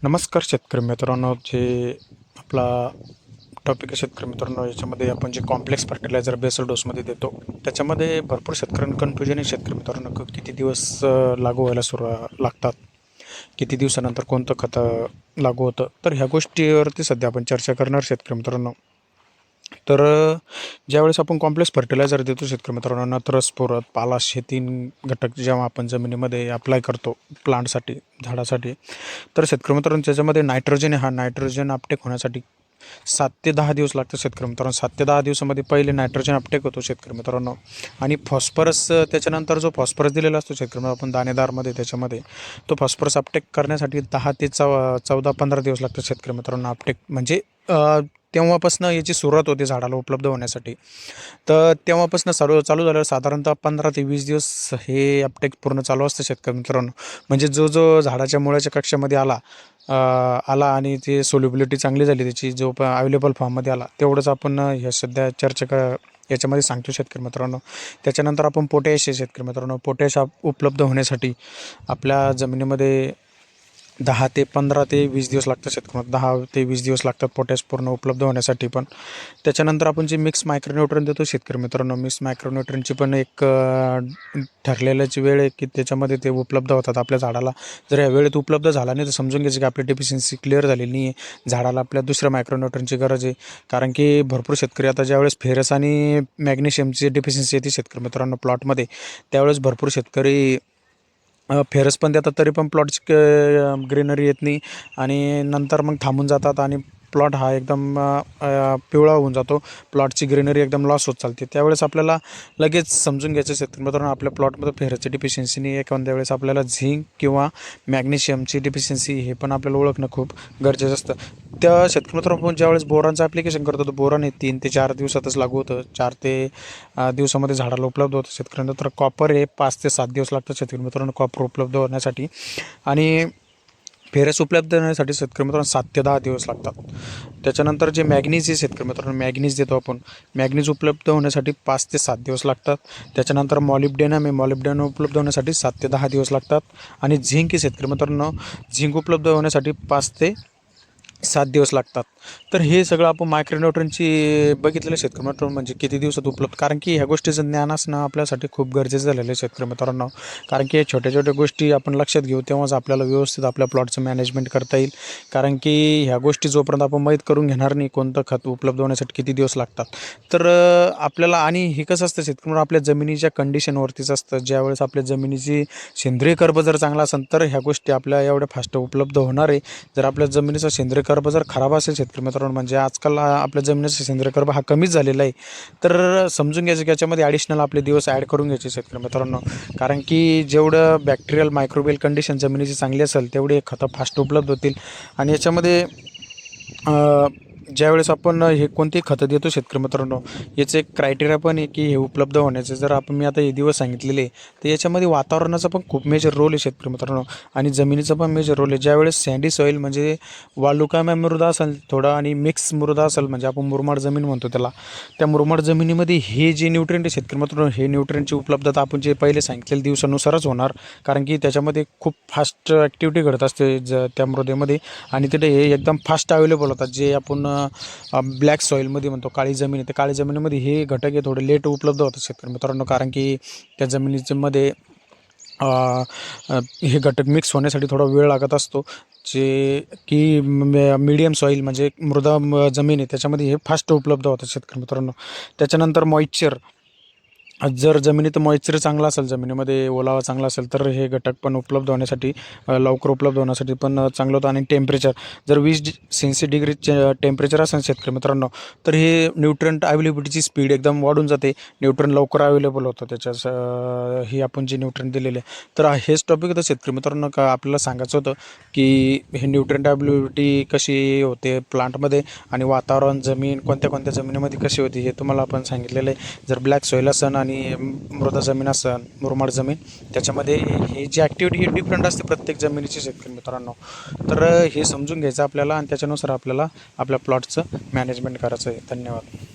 नमस्कार शेतकरी मित्रांनो. जे आपला टॉपिक आहे शेतकरी मित्रांनो, याच्यामध्ये आपण जे कॉम्प्लेक्स फर्टिलायझर बेसल डोसमध्ये देतो त्याच्यामध्ये भरपूर शेतकऱ्यांना कन्फ्युजन आहे. शेतकरी मित्रांनो, किती दिवस लागू व्हायला लागतात, किती दिवसानंतर कोणतं खतं लागू होतं, तर ह्या गोष्टीवरती सध्या आपण चर्चा करणार शेतकरी मित्रांनो. तर ज्यावेळेस आपण कॉम्प्लेक्स फर्टिलायझर देतो शेतकरी मित्रांनो, नत्र, स्फोरक, पालाश हे 3 घटक जेव्हा आपण जमिनीमध्ये अप्लाय करतो प्लांटसाठी, झाडासाठी, तर शेतकरी मित्रांनो त्याच्यामध्ये नायट्रोजन आहे. हा नायट्रोजन अपटेक होण्यासाठी 7 ते 10 दिवस लागतात शेतकरी मित्रांनो. 7 ते 10 दिवसामध्ये पहिले नायट्रोजन अपटेक होतो शेतकरी मित्रांनो. आणि फॉस्फरस, त्याच्यानंतर जो फॉस्फरस दिलेला असतो शेतकरी मित्रांनो आपण दाणेदारमध्ये, त्याच्यामध्ये तो फॉस्फरस अपटेक करण्यासाठी 10 ते 14-15 दिवस लागतात शेतकरी मित्रांनो. अपटेक म्हणजे तेव्हापासून याची सुरुवात होते झाडाला उपलब्ध होण्यासाठी. तर तेव्हापासून चालू झाल्यावर साधारणतः 15 ते 20 दिवस हे अपटेक पूर्ण चालू असतं शेतकरी मित्रांनो. म्हणजे जो झाडाच्या मुळाच्या कक्षामध्ये आला आणि ते सोल्युबिलिटी चांगली झाली, त्याची जो अवेलेबल फॉर्ममध्ये आला, तेवढंच आपण हे सध्या याच्यामध्ये सांगतो शेतकरी मित्रांनो. त्याच्यानंतर आपण पोटॅश आहे शेतकरी मित्रांनो. पोटॅश उपलब्ध होण्यासाठी आपल्या जमिनीमध्ये 10 ते 15 ते 20 दिवस लागतात शेतकऱ्यांना. 10 ते 20 दिवस लागतात पोटॅश पूर्ण उपलब्ध होण्यासाठी पण. त्याच्यानंतर आपण जे मिक्स मायक्रोन्यूट्रन देतो शेतकरी मित्रांनो, मिक्स मायक्रोन्यूट्रनची पण एक ठरलेल्याची वेळ आहे की त्याच्यामध्ये ते उपलब्ध होतात आपल्या झाडाला. जर या वेळेत उपलब्ध झाला नाही तर समजून घ्यायचं की आपली डेफिशियन्सी क्लिअर झालेली नाही आहे, झाडाला आपल्या दुसऱ्या मायक्रोन्यूट्रनची गरज आहे. कारण की भरपूर शेतकरी आता ज्यावेळेस फेरस आणि मॅग्नेशियमची डेफिशियन्सी येते शेतकरी मित्रांनो प्लॉटमध्ये, त्यावेळेस भरपूर शेतकरी फेरस पण देतात, तरी पण प्लॉटची ग्रीनरी येत नाही आणि नंतर मग थांबून जातात आणि प्लॉट हा एकदम पिवळा होऊन जातो. प्लॉटची ग्रीनरी एकदम लॉस होत चालते. त्यावेळेस आपल्याला लगेच समजून घ्यायचं शेतकरी मित्रांनो आपल्या प्लॉटमध्ये फेरसची डिफिशियन्सी नाही. एखाद्या वेळेस आपल्याला झिंक किंवा मॅग्नेशियमची डिफिशियन्सी हे पण आपल्याला ओळखणं खूप गरजेचं असतं. त्या शेतकरी मित्रांनो आपण ज्यावेळेस बोरांचं ॲप्लिकेशन करतो, तर बोरान हे 3 ते 4 दिवसातच लागू होतं. 4 ते दिवसामध्ये झाडाला उपलब्ध होतं शेतकरी मित्रांनो. तर कॉपर हे 5 ते 7 दिवस लागतात शेतकरी मित्रांनो कॉपर उपलब्ध होण्यासाठी. आणि फेरस उपलब्ध होण्यासाठी शेतकरी मित्रांनो 7 ते 10 दिवस लागतात. त्याच्यानंतर जे मॅग्नीज आहे शेतकरी मित्रांनो, मॅग्नीज देतो आपण. मॅग्नीज उपलब्ध होण्यासाठी 5 ते 7 दिवस लागतात. त्याच्यानंतर मॉलिब्डेनम आहे. मॉलिब्डेनम उपलब्ध होण्यासाठी 7 ते 10 दिवस लागतात. आणि झिंक आहे शेतकरी मित्रांनो, झिंक उपलब्ध होण्यासाठी 5 ते 7 दिवस लागतात. तर हे सगळं आपण मायक्रोन्यूट्रनची बघितलेलं शेतकरी मित्रांनो, म्हणजे किती दिवसात उपलब्ध. कारण की ह्या गोष्टीचं ज्ञान असणं आपल्यासाठी खूप गरजेचं झालेलं आहे शेतकरी मित्रांनो. कारण की छोट्या छोट्या गोष्टी आपण लक्षात घेऊ तेव्हाच आपल्याला व्यवस्थित आपल्या प्लॉटचं मॅनेजमेंट करता येईल. कारण की ह्या गोष्टी जोपर्यंत आपण माहीत करून घेणार नाही कोणतं खत उपलब्ध होण्यासाठी किती दिवस लागतात, तर आपल्याला. आणि हे कसं असतं शेतकरी मित्रांनो, आपल्या जमिनीच्या कंडिशनवरतीच असतं. ज्यावेळेस आपल्या जमिनीची सेंद्रिय कर्ब जर चांगला असेल तर ह्या गोष्टी आपल्या एवढ्या फास्ट उपलब्ध होणार आहे. जर आपल्या जमिनीचा सेंद्रिय कर्ब जर खराब असेल शेतकरी मित्रांनो, म्हणजे आजकाल आपल्या जमिनीचा सेंद्रिय कर्ब हा कमीच झालेला आहे, तर समजून घ्यायचं की याच्यामध्ये ॲडिशनल आपले दिवस ॲड करून घ्यायचे शेतकरी मित्रांनो. कारण की जेवढं बॅक्टेरियल मायक्रोबियल कंडिशन जमिनीची चांगली असेल तेवढे खतं फास्ट उपलब्ध होतील. आणि याच्यामध्ये ज्यावेळेस आपण हे कोणतेही खतं देतो शेतकरी मित्रांनो, याचं एक क्रायटेरिया पण आहे की हे उपलब्ध होण्याचं. जर मी आता हे दिवस सांगितलेले तर याच्यामध्ये वातावरणाचा पण खूप मेजर रोल आहे शेतकरी मित्रांनो, आणि जमिनीचा पण मेजर रोल आहे. ज्यावेळेस सँडी सॉईल म्हणजे वालुकामय मृदा असेल थोडा आणि मिक्स मृदा असेल, म्हणजे आपण मुरमाड जमीन म्हणतो त्याला, त्या मुरमाड जमिनीमध्ये हे जे न्यूट्रिएंट आहे शेतकरी मित्रांनो, हे न्यूट्रिएंटची उपलब्धता आपण जे पहिले सांगितलेल्या दिवसानुसारच होणार. कारण की त्याच्यामध्ये खूप फास्ट ॲक्टिव्हिटी घडत असते त्या मृदेमध्ये, आणि तिथे हे एकदम फास्ट अवेलेबल होतात. जे आपण ब्लॅक सॉईलमध्ये म्हणतो, काळी जमीन आहे, त्या काळी जमिनीमध्ये हे घटक हे थोडे लेट उपलब्ध होतात शेतकरी मित्रांनो. कारण की त्या जमिनीमध्ये हे घटक मिक्स होण्यासाठी थोडा वेळ लागत असतो. जे की मीडियम सॉईल म्हणजे मृदा जमीन आहे त्याच्यामध्ये हे फास्ट उपलब्ध होतात शेतकरी मित्रांनो. त्याच्यानंतर मॉइश्चर, जर जमिनीत मॉइश्चर चांगला असेल, जमिनीमध्ये ओलावा चांगला असेल, तर हे घटक पण उपलब्ध होण्यासाठी लवकर उपलब्ध होण्यासाठी पण चांगलं होतं. आणि टेम्परेचर, जर 20°C टेम्परेचर असेल शेतकरी मित्रांनो, तर हे न्यूट्रंट अवेलेबिलिटीची स्पीड एकदम वाढून जाते. न्यूट्रन लवकर अवेलेबल होतं हे आपण जे न्यूट्रन दिलेले. तर हेच टॉपिक होतं शेतकरी मित्रांनो, का आपल्याला सांगायचं होतं की हे न्यूट्रंट अवेलेबिलिटी कशी होते प्लांटमध्ये, आणि वातावरण, जमीन कोणत्या कोणत्या जमिनीमध्ये कशी होती हे तुम्हाला आपण सांगितलेलं आहे. जर ब्लॅक सॉईल असेल आणि मृदा जमीन असेल, मुरमाड जमीन, त्याच्यामध्ये हे जी ॲक्टिव्हिटी ही डिफरंट असते प्रत्येक जमिनीची शेतकरी मित्रांनो. तर हे समजून घ्यायचं आपल्याला आणि त्याच्यानुसार आपल्याला आपल्या प्लॉटचं मॅनेजमेंट करायचं आहे. धन्यवाद.